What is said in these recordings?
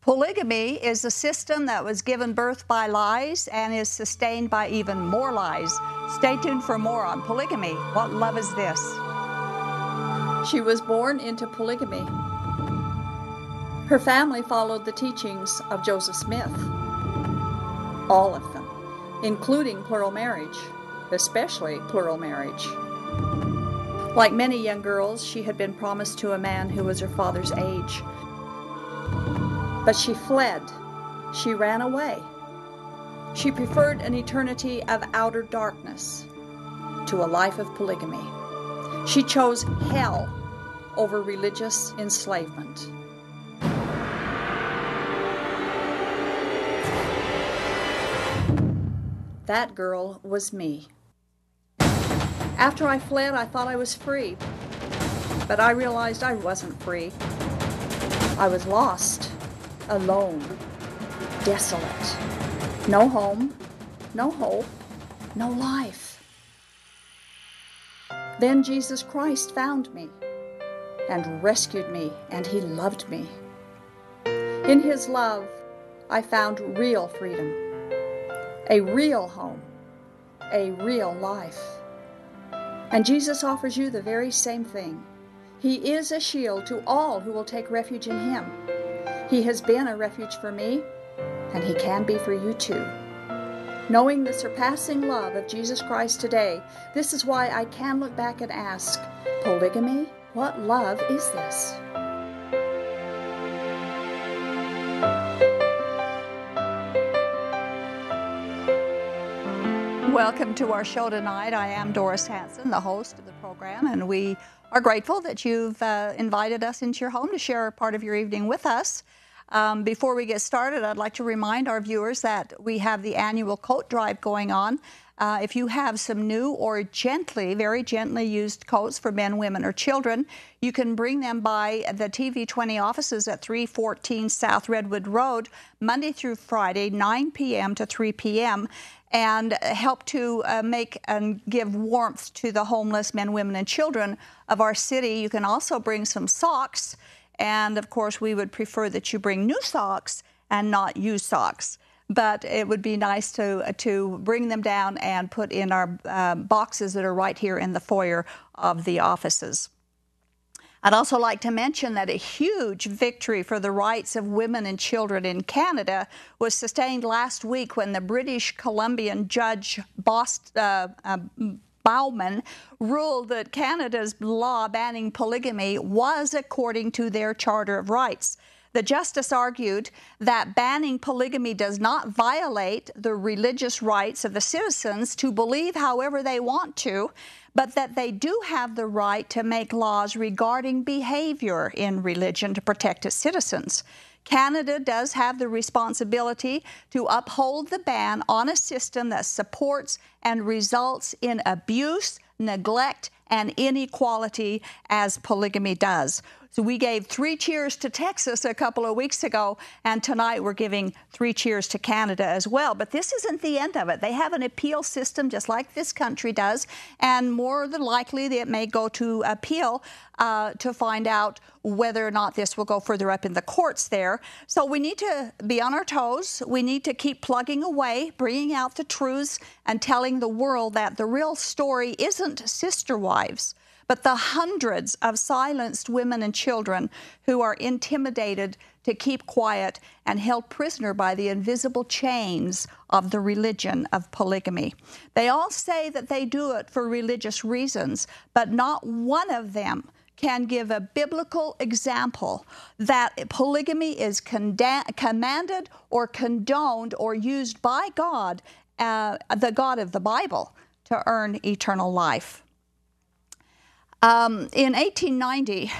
Polygamy is a system that was given birth by lies and is sustained by even more lies. Stay tuned for more on polygamy. What love is this? She was born into polygamy. Her family followed the teachings of Joseph Smith. All of them, including plural marriage, especially plural marriage. Like many young girls, she had been promised to a man who was her father's age. But she fled. She ran away. She preferred an eternity of outer darkness to a life of polygamy. She chose hell over religious enslavement. That girl was me. After I fled, I thought I was free, but I realized I wasn't free. I was lost, alone, desolate. No home, no hope, no life. Then Jesus Christ found me and rescued me, and He loved me. In His love, I found real freedom, a real home, a real life. And Jesus offers you the very same thing. He is a shield to all who will take refuge in Him. He has been a refuge for me, and He can be for you too. Knowing the surpassing love of Jesus Christ today, this is why I can look back and ask, polygamy, what love is this? Welcome to our show tonight. I am Doris, the host of the program, and we are grateful that you've invited us into your home to share part of your evening with us. Before we get started, I'd like to remind our viewers that we have the annual coat drive going on. If you have some new or very gently used coats for men, women, or children, you can bring them by the TV20 offices at 314 South Redwood Road, Monday through Friday, 9 p.m. to 3 p.m., and help to make and give warmth to the homeless men, women, and children of our city. You can also bring some socks, and of course we would prefer that you bring new socks and not used socks. But it would be nice to bring them down and put in our boxes that are right here in the foyer of the offices. I'd also like to mention that a huge victory for the rights of women and children in Canada was sustained last week when the British Columbian judge Bowman ruled that Canada's law banning polygamy was according to their Charter of Rights. The justice argued that banning polygamy does not violate the religious rights of the citizens to believe however they want to, but that they do have the right to make laws regarding behavior in religion to protect its citizens. Canada does have the responsibility to uphold the ban on a system that supports and results in abuse, neglect, and inequality as polygamy does. So we gave 3 cheers to Texas a couple of weeks ago, and tonight we're giving 3 cheers to Canada as well. But this isn't the end of it. They have an appeal system just like this country does, and more than likely it may go to appeal to find out whether or not this will go further up in the courts there. So we need to be on our toes. We need to keep plugging away, bringing out the truths, and telling the world that the real story isn't sister wives, but the hundreds of silenced women and children who are intimidated to keep quiet and held prisoner by the invisible chains of the religion of polygamy. They all say that they do it for religious reasons, but not one of them can give a biblical example that polygamy is commanded or condoned or used by God, the God of the Bible, to earn eternal life. In 1890,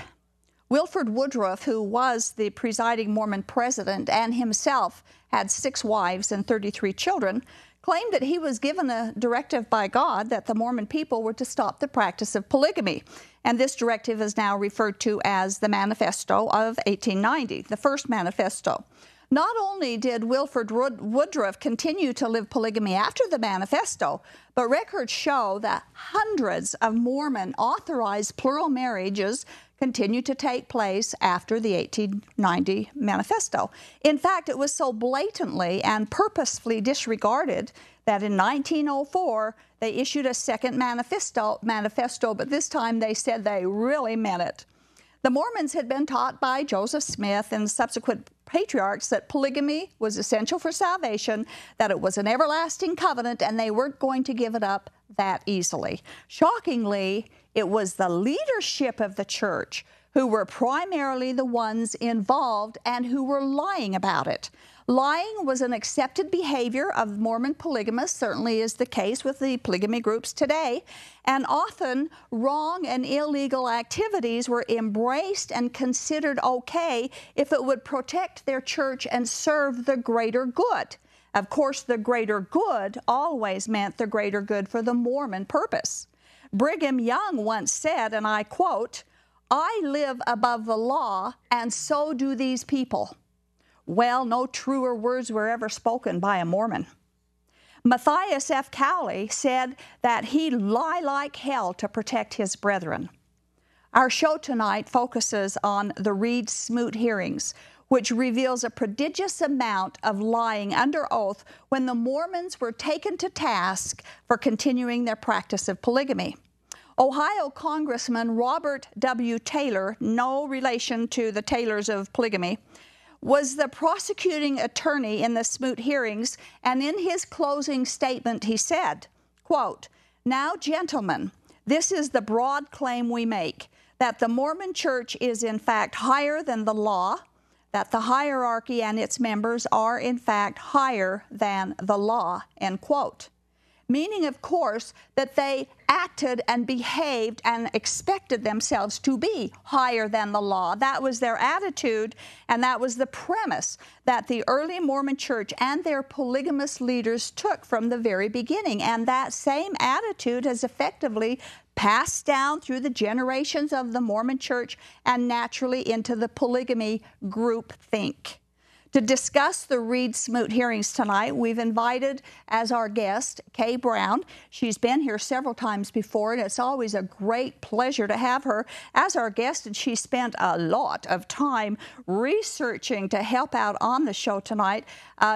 Wilford Woodruff, who was the presiding Mormon president and himself had 6 wives and 33 children, claimed that he was given a directive by God that the Mormon people were to stop the practice of polygamy. And this directive is now referred to as the Manifesto of 1890, the first manifesto. Not only did Wilford Woodruff continue to live polygamy after the manifesto, but records show that hundreds of Mormon authorized plural marriages continued to take place after the 1890 manifesto. In fact, it was so blatantly and purposefully disregarded that in 1904 they issued a second manifesto, but this time they said they really meant it. The Mormons had been taught by Joseph Smith and subsequent patriarchs that polygamy was essential for salvation, that it was an everlasting covenant, and they weren't going to give it up that easily. Shockingly, it was the leadership of the church who were primarily the ones involved and who were lying about it. Lying was an accepted behavior of Mormon polygamists, certainly is the case with the polygamy groups today, and often wrong and illegal activities were embraced and considered okay if it would protect their church and serve the greater good. Of course, the greater good always meant the greater good for the Mormon purpose. Brigham Young once said, and I quote, "I live above the law, and so do these people." Well, no truer words were ever spoken by a Mormon. Matthias F. Cowley said that he'd lie like hell to protect his brethren. Our show tonight focuses on the Reed Smoot hearings, which reveals a prodigious amount of lying under oath when the Mormons were taken to task for continuing their practice of polygamy. Ohio Congressman Robert W. Taylor, no relation to the Taylors of polygamy, was the prosecuting attorney in the Smoot hearings, and in his closing statement he said, quote, "Now, gentlemen, this is the broad claim we make, that the Mormon Church is in fact higher than the law, that the hierarchy and its members are in fact higher than the law," end quote. Meaning, of course, that they acted and behaved and expected themselves to be higher than the law. That was their attitude, and that was the premise that the early Mormon Church and their polygamous leaders took from the very beginning. And that same attitude has effectively passed down through the generations of the Mormon Church and naturally into the polygamy group think. To discuss the Reed Smoot hearings tonight, we've invited as our guest Kay Brown. She's been here several times before, and it's always a great pleasure to have her as our guest, and she spent a lot of time researching to help out on the show tonight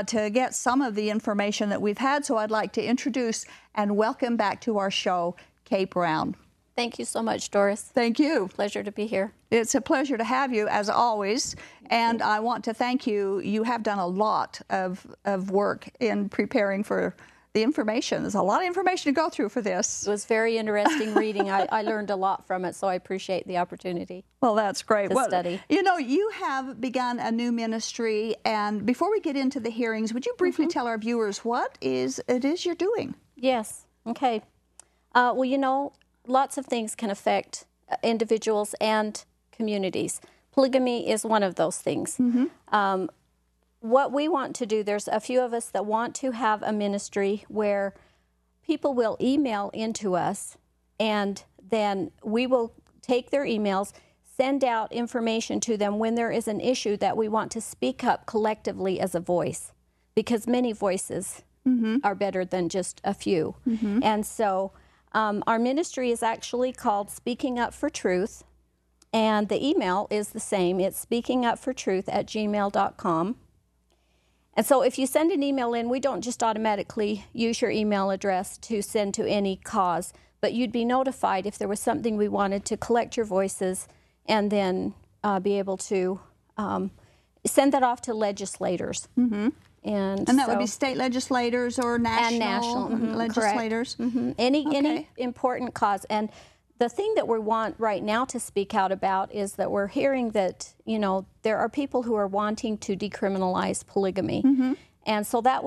to get some of the information that we've had. So I'd like to introduce and welcome back to our show, Kay Brown. Thank you so much, Doris. Thank you. Pleasure to be here. It's a pleasure to have you, as always, and I want to thank you. You have done a lot of work in preparing for the information. There's a lot of information to go through for this. It was very interesting reading. I learned a lot from it, so I appreciate the opportunity. Well, that's great. To study. You know, you have begun a new ministry, and before we get into the hearings, would you briefly tell our viewers what it is you're doing? Yes. Okay. Well, you know, lots of things can affect individuals and communities. Polygamy is one of those things. What we want to do, there's a few of us that want to have a ministry where people will email into us, and then we will take their emails, send out information to them when there is an issue that we want to speak up collectively as a voice, because many voices are better than just a few. And so our ministry is actually called Speaking Up for Truth, and the email is the same. It's speakingupfortruth@gmail.com. And so if you send an email in, we don't just automatically use your email address to send to any cause, but you'd be notified if there was something we wanted to collect your voices and then be able to send that off to legislators. And that would be state legislators or national, legislators? Any important cause. And the thing that we want right now to speak out about is that we're hearing that, you know, there are people who are wanting to decriminalize polygamy. And so that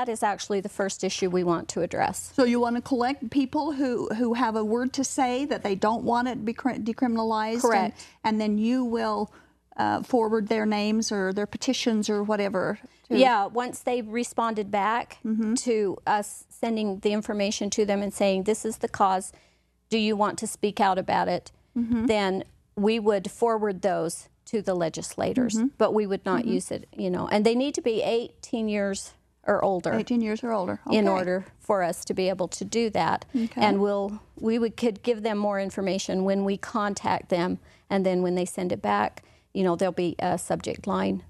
is actually the first issue we want to address. So you want to collect people who have a word to say that they don't want it decriminalized? Correct. And then you will forward their names or their petitions or whatever? Yeah, once they responded back to us sending the information to them and saying, this is the cause, do you want to speak out about it? Then we would forward those to the legislators, but we would not use it, you know. And they need to be 18 years or older. 18 years or older. Okay. In order for us to be able to do that. Okay. And could give them more information when we contact them, and then when they send it back, you know, there'll be a subject line.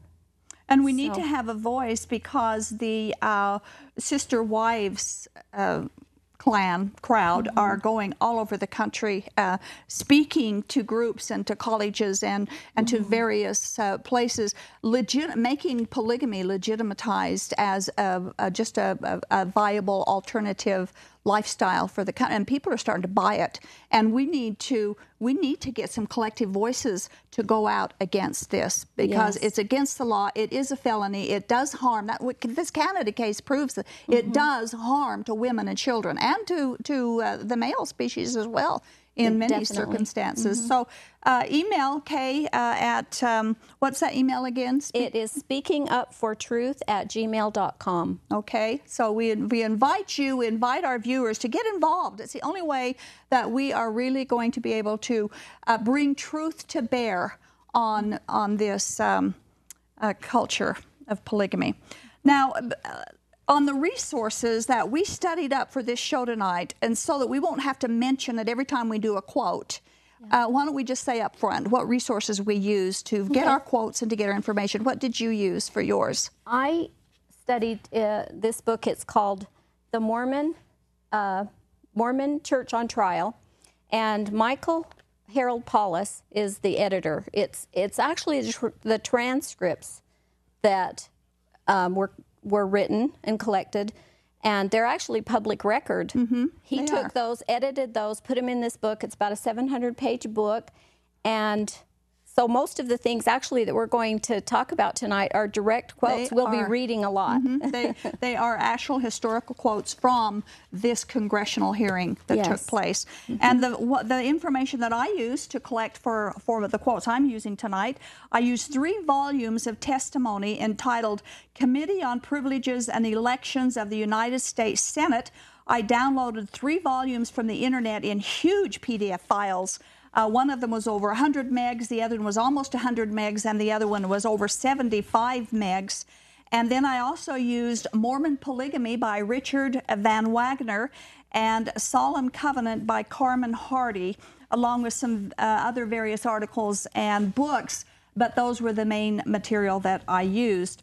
And we need to have a voice, because the sister wives crowd are going all over the country, speaking to groups and to colleges and to various places, making polygamy legitimatized as just a viable alternative lifestyle for the country, and people are starting to buy it. And we need to get some collective voices to go out against this, because it's against the law. It is a felony. It does harm. This Canada case proves that it does harm to women and children, and to the male species as well in many circumstances. So email Kay at, what's that email again? It is speakingupfortruth@gmail.com. Okay, so we invite our viewers to get involved. It's the only way that we are really going to be able to bring truth to bear on this culture of polygamy. Now, on the resources that we studied up for this show tonight, and so that we won't have to mention it every time we do a quote, why don't we just say up front what resources we use to get our quotes and to get our information? What did you use for yours? I studied this book. It's called The Mormon Church on Trial, and Michael Harold Paulus is the editor. It's actually the transcripts that were written and collected, and they're actually public record. He took those, edited those, put them in this book. It's about a 700-page book, and so most of the things actually that we're going to talk about tonight are direct quotes. We'll be reading a lot. They are actual historical quotes from this congressional hearing that took place. And the information that I used to collect for the quotes I'm using tonight, I used 3 volumes of testimony entitled Committee on Privileges and Elections of the United States Senate. I downloaded 3 volumes from the internet in huge PDF files. One of them was over 100 megs, the other one was almost 100 megs, and the other one was over 75 megs. And then I also used Mormon Polygamy by Richard Van Wagner and Solemn Covenant by Carmen Hardy, along with some other various articles and books, but those were the main material that I used.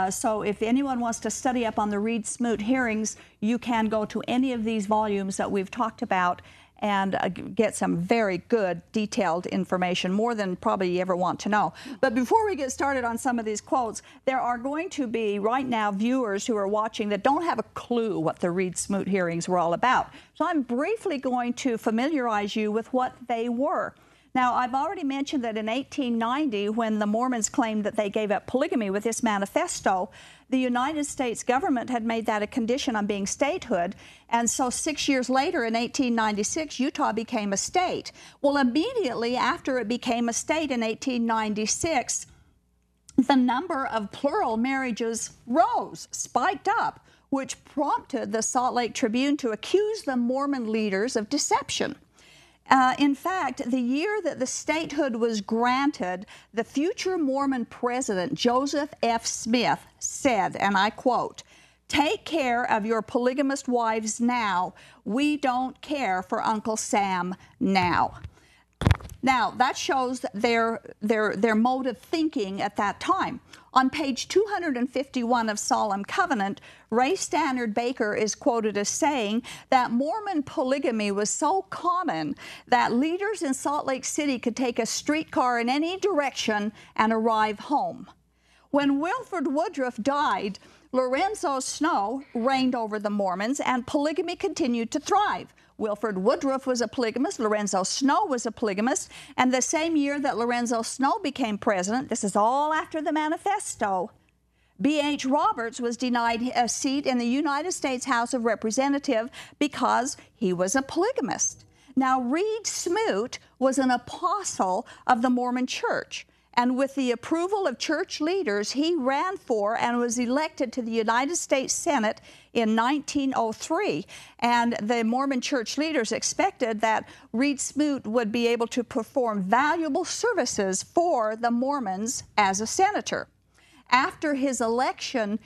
So if anyone wants to study up on the Reed Smoot hearings, you can go to any of these volumes that we've talked about and get some very good detailed information, more than probably you ever want to know. But before we get started on some of these quotes, there are going to be right now viewers who are watching that don't have a clue what the Reed Smoot hearings were all about. So I'm briefly going to familiarize you with what they were. Now, I've already mentioned that in 1890, when the Mormons claimed that they gave up polygamy with this manifesto, the United States government had made that a condition on being statehood. And so 6 years later, in 1896, Utah became a state. Well, immediately after it became a state in 1896, the number of plural marriages rose, spiked up, which prompted the Salt Lake Tribune to accuse the Mormon leaders of deception. In fact, the year that the statehood was granted, the future Mormon president, Joseph F. Smith, said, and I quote, "Take care of your polygamist wives now. We don't care for Uncle Sam now." Now, that shows their mode of thinking at that time. On page 251 of Solemn Covenant, Ray Stannard Baker is quoted as saying that Mormon polygamy was so common that leaders in Salt Lake City could take a streetcar in any direction and arrive home. When Wilford Woodruff died, Lorenzo Snow reigned over the Mormons, and polygamy continued to thrive. Wilford Woodruff was a polygamist, Lorenzo Snow was a polygamist, and the same year that Lorenzo Snow became president, this is all after the manifesto, B.H. Roberts was denied a seat in the United States House of Representatives because he was a polygamist. Now, Reed Smoot was an apostle of the Mormon Church, And with the approval of church leaders, he ran for and was elected to the United States Senate in 1903. And the Mormon church leaders expected that Reed Smoot would be able to perform valuable services for the Mormons as a senator. After his election,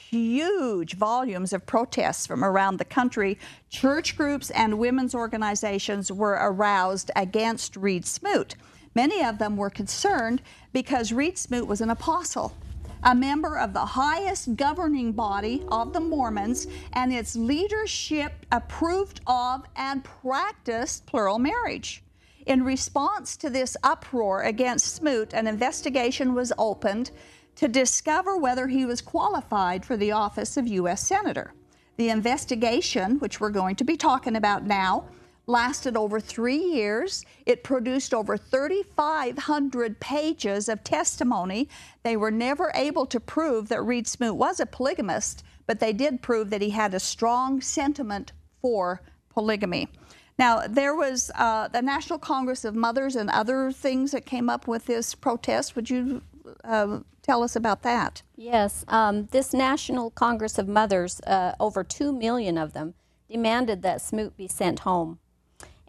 huge volumes of protests from around the country, church groups and women's organizations were aroused against Reed Smoot. Many of them were concerned because Reed Smoot was an apostle, a member of the highest governing body of the Mormons, and its leadership approved of and practiced plural marriage. In response to this uproar against Smoot, an investigation was opened to discover whether he was qualified for the office of U.S. Senator. The investigation, which we're going to be talking about now, lasted over 3 years. It produced over 3,500 pages of testimony. They were never able to prove that Reed Smoot was a polygamist, but they did prove that he had a strong sentiment for polygamy. Now, there was the National Congress of Mothers and other things that came up with this protest. Would you tell us about that? Yes. This National Congress of Mothers, over 2 million of them, demanded that Smoot be sent home.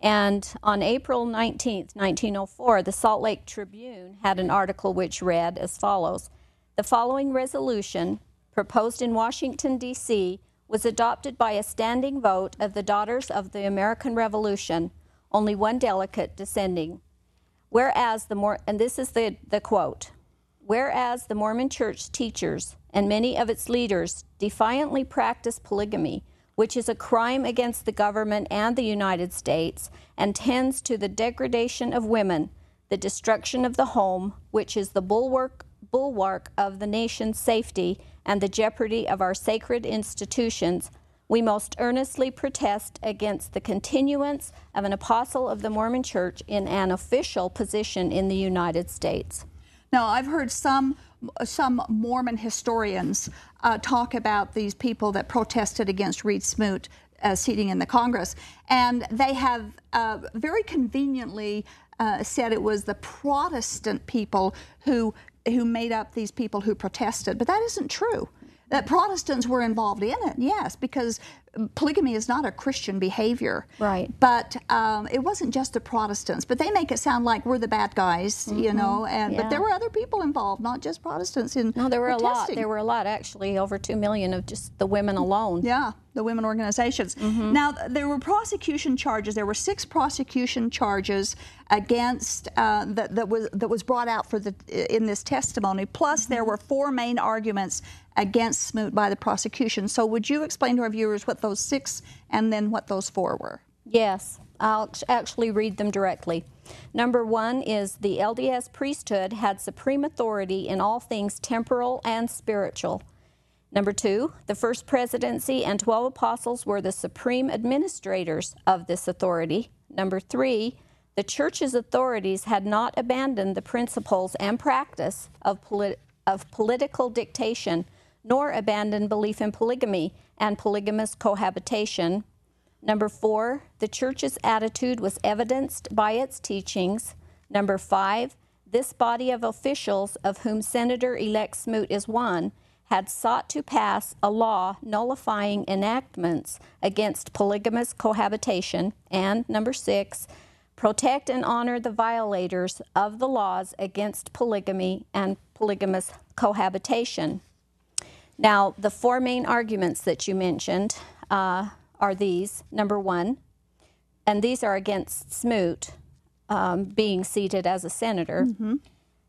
And on April 19th, 1904, the Salt Lake Tribune had an article which read as follows: "The following resolution, proposed in Washington, D.C., was adopted by a standing vote of the Daughters of the American Revolution, only one delegate dissenting. Whereas and this is the quote, whereas the Mormon Church teachers and many of its leaders defiantly practice polygamy, which is a crime against the government and the United States, and tends to the degradation of women, the destruction of the home, which is the bulwark of the nation's safety, and the jeopardy of our sacred institutions, we most earnestly protest against the continuance of an apostle of the Mormon Church in an official position in the United States." Now, I've heard some Mormon historians talk about these people that protested against Reed Smoot seating in the Congress, and they have very conveniently said it was the Protestant people who made up these people who protested, but that isn't true. That Protestants were involved in it, yes, because polygamy is not a Christian behavior. Right. But it wasn't just the Protestants. But they make it sound like we're the bad guys, you know. But there were other people involved, not just Protestants in No, there were protesting. a lot. There were a lot, actually, over 2 million of just the women alone. Yeah, the women organizations. Now, there were prosecution charges. There were 6 prosecution charges against that was brought out in this testimony. Plus, there were 4 main arguments against Smoot by the prosecution. So would you explain to our viewers what those 6 and then what those 4 were? Yes, I'll actually read them directly. Number 1 is the LDS priesthood had supreme authority in all things temporal and spiritual. Number 2, the first presidency and 12 apostles were the supreme administrators of this authority. Number 3, the church's authorities had not abandoned the principles and practice of political dictation, nor abandoned belief in polygamy and polygamous cohabitation. Number 4, the church's attitude was evidenced by its teachings. Number 5, this body of officials, of whom Senator-elect Smoot is one, had sought to pass a law nullifying enactments against polygamous cohabitation. And number 6, protect and honor the violators of the laws against polygamy and polygamous cohabitation. Now, the 4 main arguments that you mentioned are these. Number 1, and these are against Smoot being seated as a senator.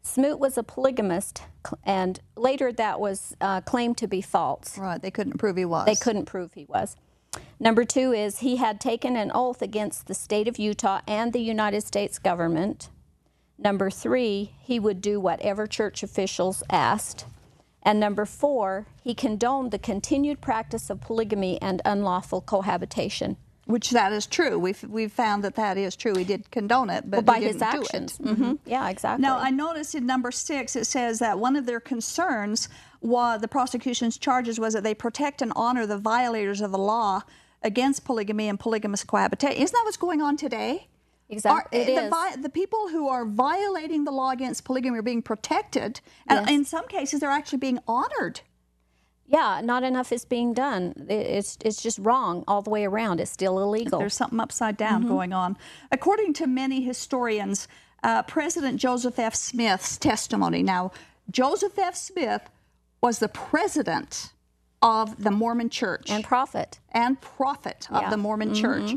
Smoot was a polygamist, and later that was claimed to be false. Right, they couldn't prove he was. They couldn't prove he was. Number 2 is he had taken an oath against the state of Utah and the United States government. Number 3, he would do whatever church officials asked. And number 4, he condoned the continued practice of polygamy and unlawful cohabitation. Which that is true. We've found that is true. He did condone it, but by he didn't his actions. do it. Yeah, exactly. Now, I noticed in number 6 it says that one of their concerns was the prosecution's charges was that they protect and honor the violators of the law against polygamy and polygamous cohabitation. Isn't that what's going on today? Exactly. The people who are violating the law against polygamy are being protected, and Yes. in some cases they're actually being honored. Yeah, not enough is being done. It's just wrong all the way around. It's still illegal. There's something upside down going on. According to many historians, President Joseph F. Smith's testimony. Now, Joseph F. Smith was the president of the Mormon Church. And prophet. Of the Mormon Church.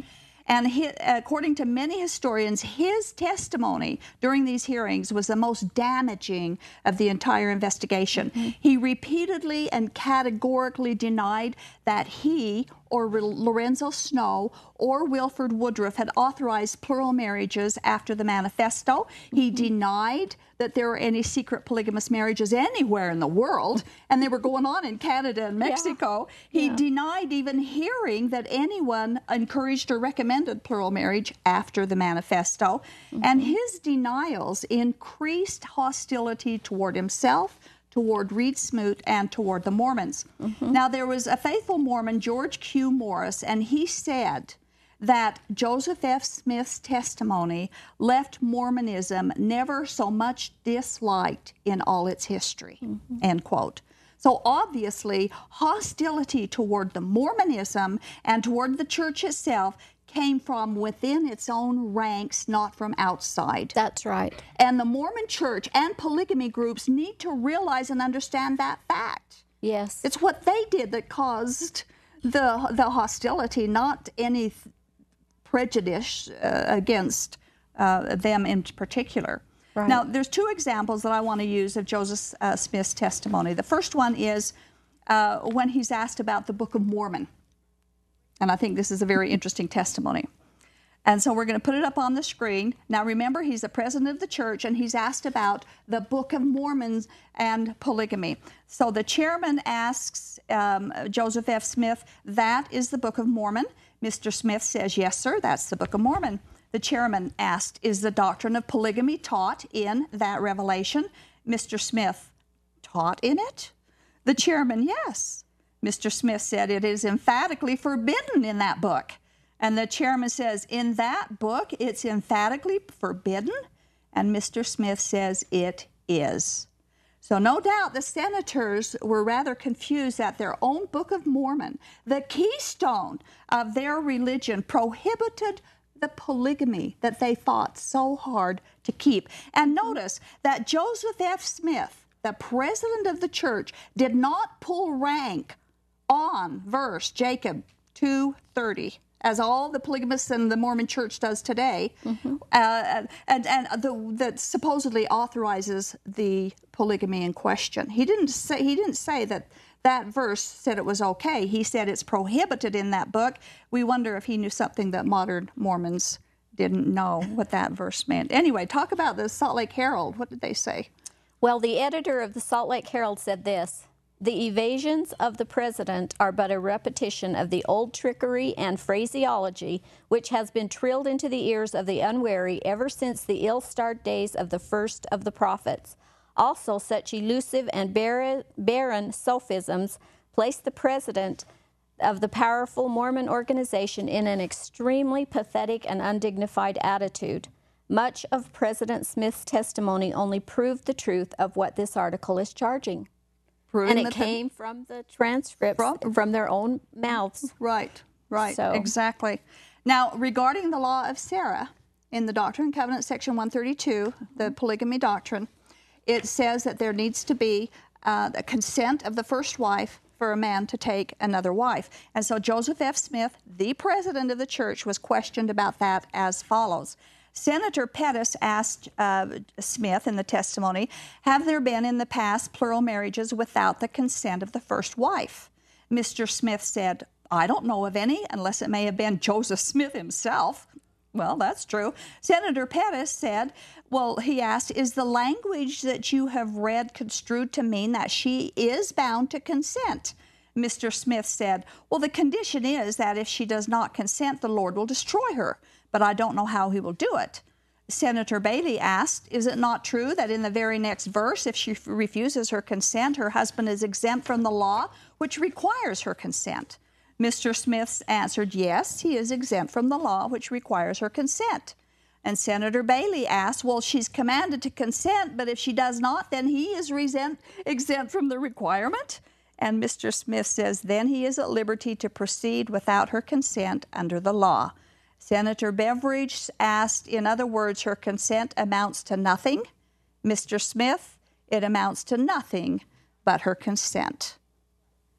And according to many historians, his testimony during these hearings was the most damaging of the entire investigation. He repeatedly and categorically denied that he or Lorenzo Snow or Wilford Woodruff had authorized plural marriages after the manifesto. He denied that there were any secret polygamous marriages anywhere in the world, and they were going on in Canada and Mexico. He denied even hearing that anyone encouraged or recommended plural marriage after the manifesto. And his denials increased hostility toward himself, toward Reed Smoot, and toward the Mormons. Now, there was a faithful Mormon, George Q. Morris, and he said that Joseph F. Smith's testimony left Mormonism never so much disliked in all its history, end quote. So obviously, hostility toward the Mormonism and toward the church itself came from within its own ranks, not from outside. That's right. And the Mormon church and polygamy groups need to realize and understand that fact. Yes. It's what they did that caused the hostility, not any prejudice against them in particular. Right. Now, there's two examples that I want to use of Joseph Smith's testimony. The first one is when he's asked about the Book of Mormon. And I think this is a very interesting testimony. And so we're going to put it up on the screen. Now remember, he's the president of the church, and he's asked about the Book of Mormon and polygamy. So the chairman asks Joseph F. Smith, "That is the Book of Mormon?" Mr. Smith says, "Yes, sir, that's the Book of Mormon." The chairman asked, "Is the doctrine of polygamy taught in that revelation?" Mr. Smith, "Taught in it?" The chairman, "Yes." Mr. Smith said, "It is emphatically forbidden in that book." And the chairman says, "In that book, it's emphatically forbidden?" And Mr. Smith says, "It is." So no doubt the senators were rather confused that their own Book of Mormon, the keystone of their religion, prohibited the polygamy that they fought so hard to keep. And notice that Joseph F. Smith, the president of the church, did not pull rank on verse Jacob 2:30, as all the polygamists in the Mormon church does today, that supposedly authorizes the polygamy in question. He didn't say that verse said it was okay. He said it's prohibited in that book. We wonder if he knew something that modern Mormons didn't know, what that verse meant. Anyway, talk about the Salt Lake Herald. What did they say? Well, the editor of the Salt Lake Herald said this: "The evasions of the president are but a repetition of the old trickery and phraseology which has been trilled into the ears of the unwary ever since the ill-starred days of the first of the prophets. Also, such elusive and barren sophisms place the president of the powerful Mormon organization in an extremely pathetic and undignified attitude. Much of President Smith's testimony only proved the truth of what this article is charging." And it came from the transcripts from their own mouths. Right, So. Exactly. Now, regarding the law of Sarah, in the Doctrine and Covenants, section 132, the polygamy doctrine, it says that there needs to be the consent of the first wife for a man to take another wife. And so Joseph F. Smith, the president of the church, was questioned about that as follows. Senator Pettis asked Smith in the testimony, "Have there been in the past plural marriages without the consent of the first wife?" Mr. Smith said, "I don't know of any, unless it may have been Joseph Smith himself." Well, that's true. Senator Pettis said, he asked, "Is the language that you have read construed to mean that she is bound to consent?" Mr. Smith said, "The condition is that if she does not consent, the Lord will destroy her, but I don't know how he will do it." Senator Bailey asked, "Is it not true that in the very next verse, if she refuses her consent, her husband is exempt from the law, which requires her consent?" Mr. Smith answered, "Yes, he is exempt from the law, which requires her consent." And Senator Bailey asked, well, she's commanded to consent, but if she does not, then he is exempt from the requirement. And Mr. Smith says, then he is at liberty to proceed without her consent under the law. Senator Beveridge asked, in other words, her consent amounts to nothing. Mr. Smith, it amounts to nothing but her consent.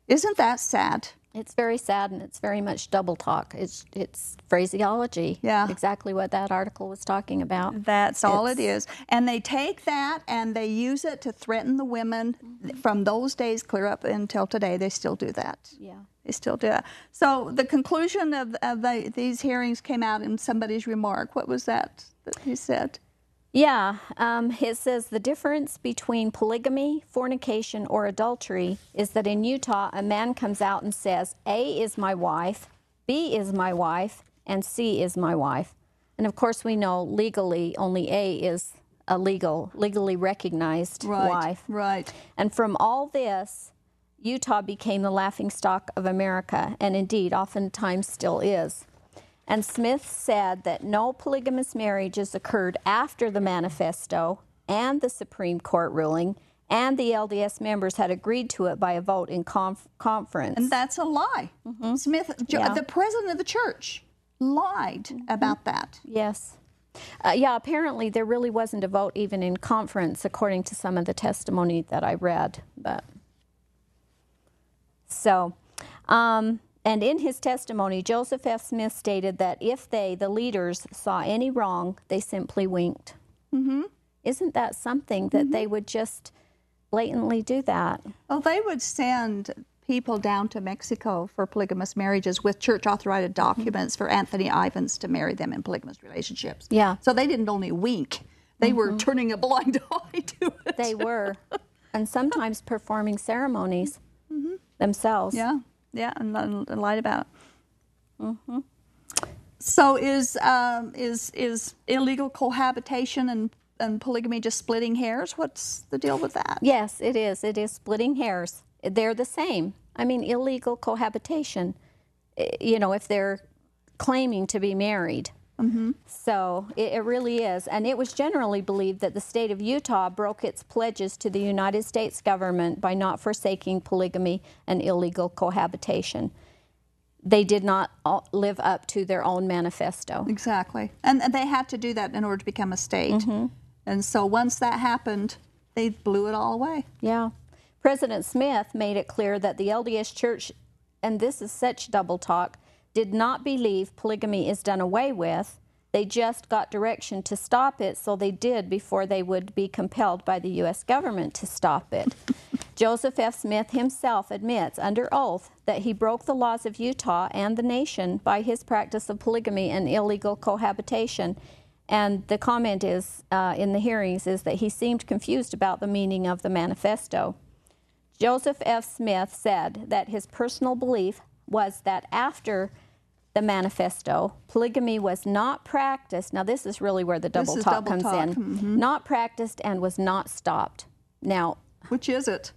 Isn't that sad? It's very sad, and it's very much double talk. It's phraseology. Yeah. Exactly what that article was talking about. That's all it is. And they take that and they use it to threaten the women. From those days clear up until today, they still do that. Yeah. They still do that. So the conclusion of these hearings came out in somebody's remark. What was that he said? Yeah, it says the difference between polygamy, fornication, or adultery is that in Utah, a man comes out and says, A is my wife, B is my wife, and C is my wife. And of course, we know legally only A is a legally recognized wife. Right. And from all this, Utah became the laughingstock of America, and indeed, oftentimes still is. And Smith said that no polygamous marriages occurred after the manifesto and the Supreme Court ruling, and the LDS members had agreed to it by a vote in conference. And that's a lie. Smith, the president of the church, lied about that. Yes. Yeah, apparently there really wasn't a vote even in conference, according to some of the testimony that I read. But so... And in his testimony, Joseph F. Smith stated that if they, the leaders, saw any wrong, they simply winked. Isn't that something that they would just blatantly do that? Well, they would send people down to Mexico for polygamous marriages with church-authorized documents for Anthony Ivins to marry them in polygamous relationships. Yeah. So they didn't only wink. They were turning a blind eye to it. They were. And sometimes performing ceremonies themselves. Yeah. Yeah, and lied about it. So is illegal cohabitation and polygamy just splitting hairs? What's the deal with that? Yes, it is. It is splitting hairs. They're the same. I mean, illegal cohabitation, if they're claiming to be married. So it really is. And it was generally believed that the state of Utah broke its pledges to the United States government by not forsaking polygamy and illegal cohabitation. They did not live up to their own manifesto. Exactly. And they had to do that in order to become a state. And so once that happened, they blew it all away. Yeah. President Smith made it clear that the LDS Church, and this is such double talk, did not believe polygamy is done away with. They just got direction to stop it, so they did before they would be compelled by the U.S. government to stop it. Joseph F. Smith himself admits under oath that he broke the laws of Utah and the nation by his practice of polygamy and illegal cohabitation. And the comment is, in the hearings, is that he seemed confused about the meaning of the manifesto. Joseph F. Smith said that his personal belief was that after the manifesto, polygamy was not practiced. Now, this is really where the double talk comes in. Not practiced and was not stopped. Now, which is it?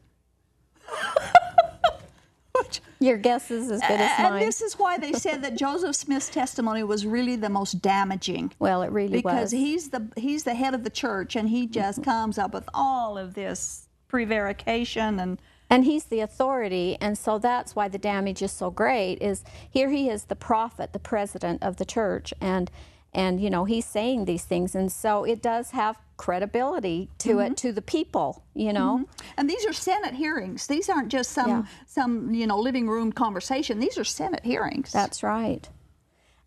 Your guess is as good as mine. And this is why they said that Joseph Smith's testimony was really the most damaging. Well, it really was. Because he's the head of the church, and he just comes up with all of this prevarication and he's the authority, and so that's why the damage is so great, is here he is the prophet, the president of the church, and he's saying these things, and so it does have credibility to it, to the people, And these are Senate hearings. These aren't just some living room conversation. These are Senate hearings. That's right.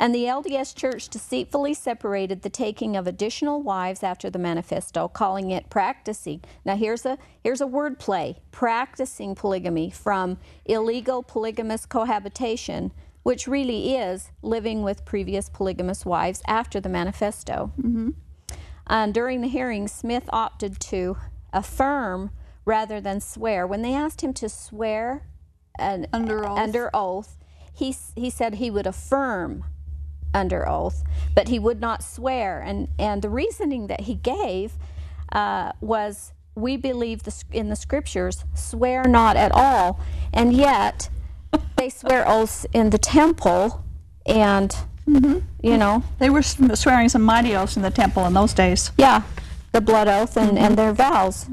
And the LDS Church deceitfully separated the taking of additional wives after the manifesto, calling it practicing. Now here's a word play, practicing polygamy, from illegal polygamous cohabitation, which really is living with previous polygamous wives after the manifesto. And during the hearing, Smith opted to affirm rather than swear. When they asked him to swear under oath, he said he would affirm under oath, but he would not swear. And the reasoning that he gave was, we believe in the scriptures, swear not at all. And yet, they swear oaths in the temple, and You know? They were swearing some mighty oaths in the temple in those days. Yeah, the blood oath and their vows.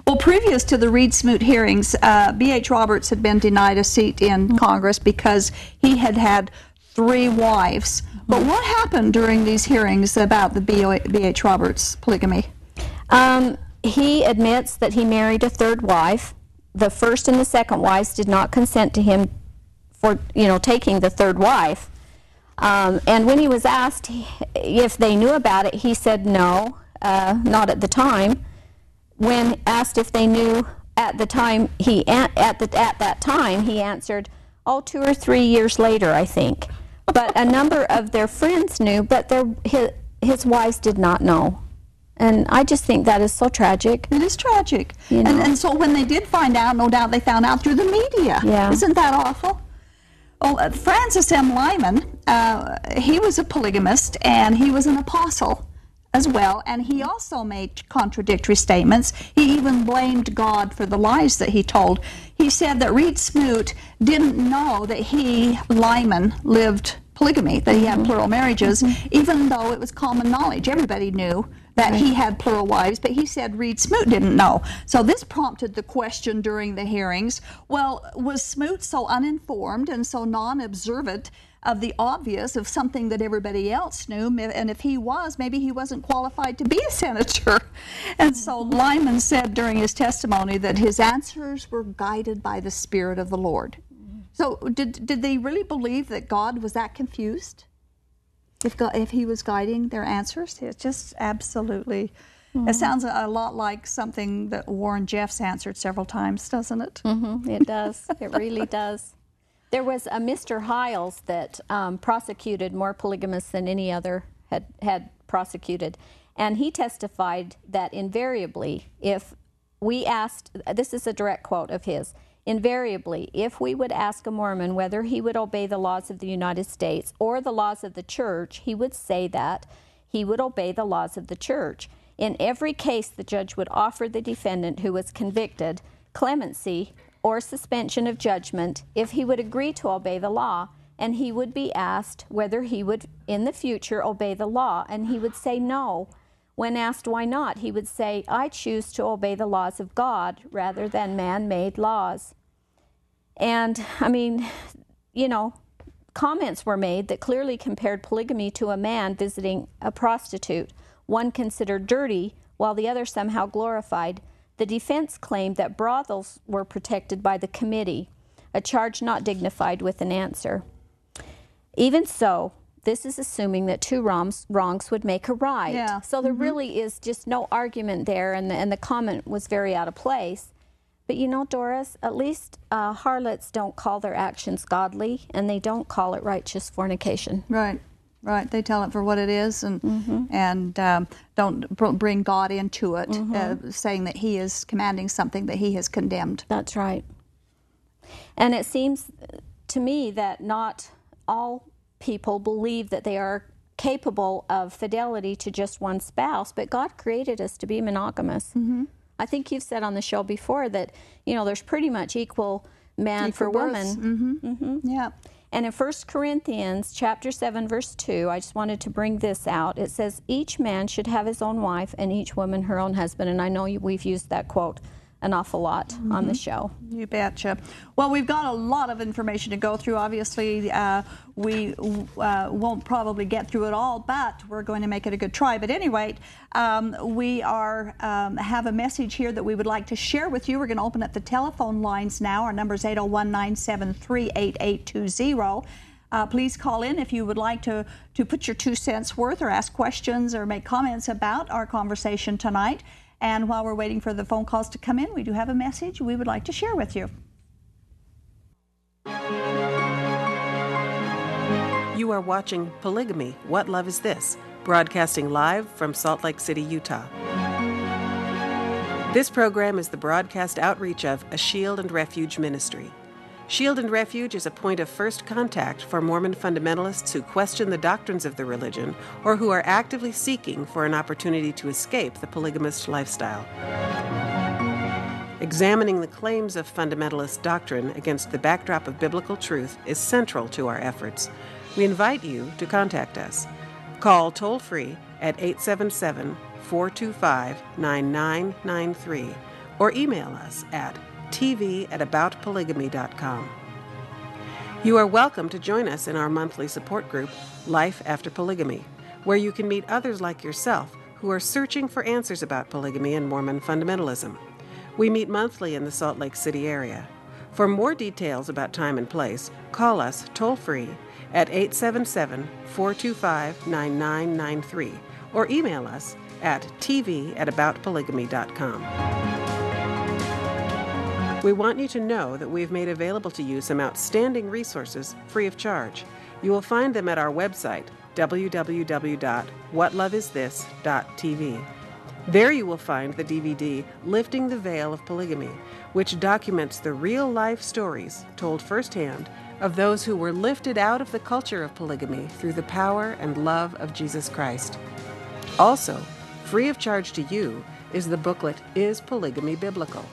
Well, previous to the Reed Smoot hearings, B.H. Roberts had been denied a seat in Congress because he had had 3 wives. But what happened during these hearings about the B.H. Roberts polygamy? He admits that he married a 3rd wife. The first and the second wives did not consent to him for, taking the 3rd wife. And when he was asked if they knew about it, he said no, not at the time. When asked if they knew at the time, at that time, he answered, 2 or 3 years later, I think. But a number of their friends knew, but his wives did not know. And I just think that is so tragic. It is tragic. And so when they did find out, no doubt they found out through the media. Yeah. Isn't that awful? Well, Francis M. Lyman, he was a polygamist, and he was an apostle as well, and he also made contradictory statements. He even blamed God for the lies that he told. He said that Reed Smoot didn't know that he, Lyman, lived polygamy, that he had plural marriages, even though it was common knowledge. Everybody knew that he had plural wives, but he said Reed Smoot didn't know. So this prompted the question during the hearings, well, was Smoot so uninformed and so non-observant of the obvious, of something that everybody else knew, and if he was, maybe he wasn't qualified to be a senator? And so Lyman said during his testimony that his answers were guided by the Spirit of the Lord. So did they really believe that God was that confused? If he was guiding their answers? It's just absolutely, it sounds a lot like something that Warren Jeffs answered several times, doesn't it? It does. It really does. There was a Mr. Hiles that prosecuted more polygamists than any other had prosecuted. And he testified that invariably, if we asked, this is a direct quote of his, invariably, if we would ask a Mormon whether he would obey the laws of the United States or the laws of the church, he would say that he would obey the laws of the church. In every case, the judge would offer the defendant who was convicted clemency or suspension of judgment if he would agree to obey the law, and he would be asked whether he would in the future obey the law, and he would say no. When asked why not, he would say, I choose to obey the laws of God rather than man-made laws. And, I mean, comments were made that clearly compared polygamy to a man visiting a prostitute, one considered dirty while the other somehow glorified. The defense claimed that brothels were protected by the committee, a charge not dignified with an answer. Even so, this is assuming that 2 wrongs would make a right. Yeah. So there really is just no argument there, and the comment was very out of place. But Doris, at least harlots don't call their actions godly, and they don't call it righteous fornication. Right. They tell it for what it is, and don't bring God into it, saying that He is commanding something that He has condemned. That's right. And it seems to me that not all people believe that they are capable of fidelity to just one spouse, but God created us to be monogamous. I think you've said on the show before that, there's pretty much equal man for woman. Yeah. And in 1 Corinthians chapter 7, verse 2, I just wanted to bring this out. It says, each man should have his own wife and each woman her own husband. And I know we've used that quote an awful lot on the show. You betcha. Well, we've got a lot of information to go through. Obviously, we won't probably get through it all, but we're going to make it a good try. But anyway, we have a message here that we would like to share with you. We're going to open up the telephone lines now. Our number is 801-973-8820. Please call in if you would like to put your 2 cents worth or ask questions or make comments about our conversation tonight. And while we're waiting for the phone calls to come in, we do have a message we would like to share with you. You are watching Polygamy, What Love Is This? Broadcasting live from Salt Lake City, Utah. This program is the broadcast outreach of A Shield and Refuge Ministry. Shield and Refuge is a point of first contact for Mormon fundamentalists who question the doctrines of the religion or who are actively seeking for an opportunity to escape the polygamist lifestyle. Examining the claims of fundamentalist doctrine against the backdrop of biblical truth is central to our efforts. We invite you to contact us. Call toll-free at 877-425-9993 or email us at tv@aboutpolygamy.com. You are welcome to join us in our monthly support group, Life After Polygamy, where you can meet others like yourself who are searching for answers about polygamy and Mormon fundamentalism. We meet monthly in the Salt Lake City area. For more details about time and place, call us toll-free at 877-425-9993 or email us at tv@aboutpolygamy.com. We want you to know that we've made available to you some outstanding resources free of charge. You will find them at our website, www.whatloveisthis.tv. There you will find the DVD Lifting the Veil of Polygamy, which documents the real-life stories told firsthand of those who were lifted out of the culture of polygamy through the power and love of Jesus Christ. Also, free of charge to you is the booklet Is Polygamy Biblical?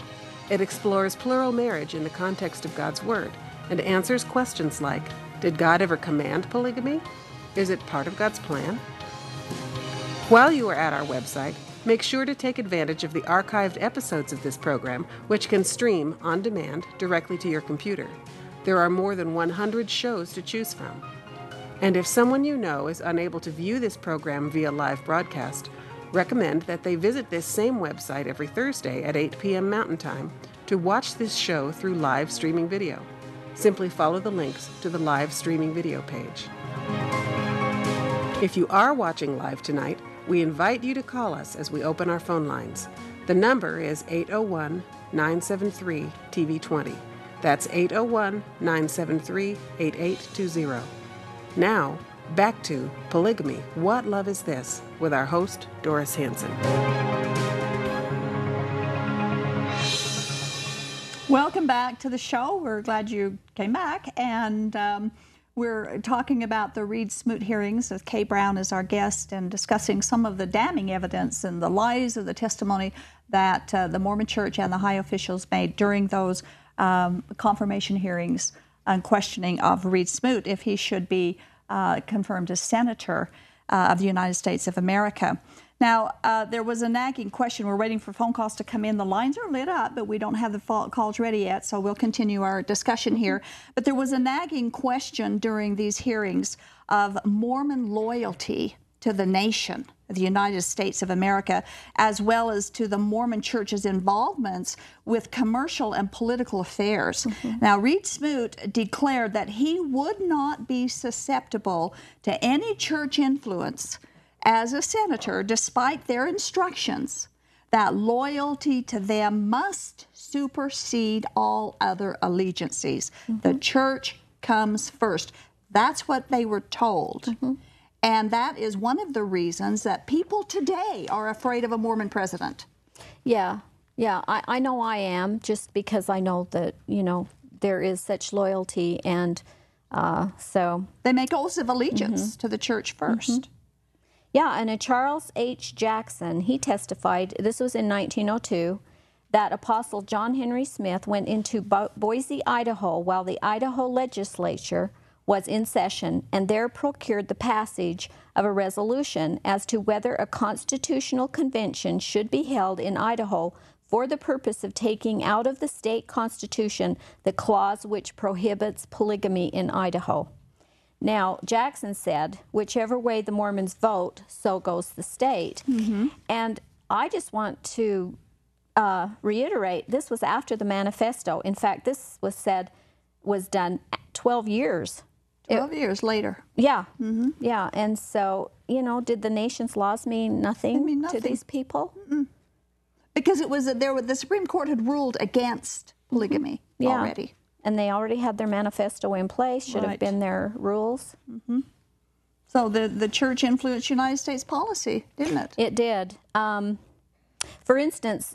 It explores plural marriage in the context of God's Word and answers questions like, did God ever command polygamy? Is it part of God's plan? While you are at our website, make sure to take advantage of the archived episodes of this program, which can stream on demand directly to your computer. There are more than 100 shows to choose from. And if someone you know is unable to view this program via live broadcast, recommend that they visit this same website every Thursday at 8 p.m. Mountain Time to watch this show through live streaming video. Simply follow the links to the live streaming video page. If you are watching live tonight, we invite you to call us as we open our phone lines. The number is 801-973-TV20. That's 801-973-8820. Now, back to Polygamy, What Love Is This? With our host, Doris Hanson. Welcome back to the show. We're glad you came back, and we're talking about the Reed Smoot hearings with Kay Brown as our guest and discussing some of the damning evidence and the lies of the testimony that the Mormon Church and the high officials made during those confirmation hearings and questioning of Reed Smoot if he should be confirmed as Senator of the United States of America. Now, there was a nagging question. We're waiting for phone calls to come in. The lines are lit up, but we don't have the calls ready yet, so we'll continue our discussion here. But there was a nagging question during these hearings of Mormon loyalty to the nation of the United States of America, as well as to the Mormon Church's involvements with commercial and political affairs. Now, Reed Smoot declared that he would not be susceptible to any church influence as a senator, despite their instructions that loyalty to them must supersede all other allegiances. The church comes first. That's what they were told. And that is one of the reasons that people today are afraid of a Mormon president. Yeah, I know I am, just because I know that, there is such loyalty, and so... They make oaths of allegiance to the church first. Yeah, and Charles H. Jackson, he testified, this was in 1902, that Apostle John Henry Smith went into Boise, Idaho, while the Idaho legislature was in session, and there procured the passage of a resolution as to whether a constitutional convention should be held in Idaho for the purpose of taking out of the state constitution the clause which prohibits polygamy in Idaho. Now, Jackson said, whichever way the Mormons vote, so goes the state. And I just want to reiterate, this was after the manifesto. In fact, this was done 12 years. 12 years later. Yeah. Yeah. And so, did the nation's laws mean nothing, to these people? Because the Supreme Court had ruled against polygamy already. And they already had their manifesto in place, should have been their rules. So the church influenced United States policy, didn't it? It did. For instance,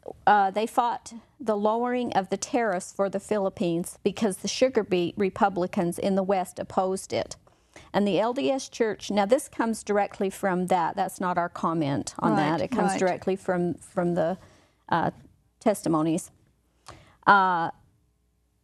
they fought the lowering of the tariffs for the Philippines because the sugar beet Republicans in the West opposed it. And the LDS Church, now this comes directly from that. That's not our comment on that. It comes directly from the testimonies.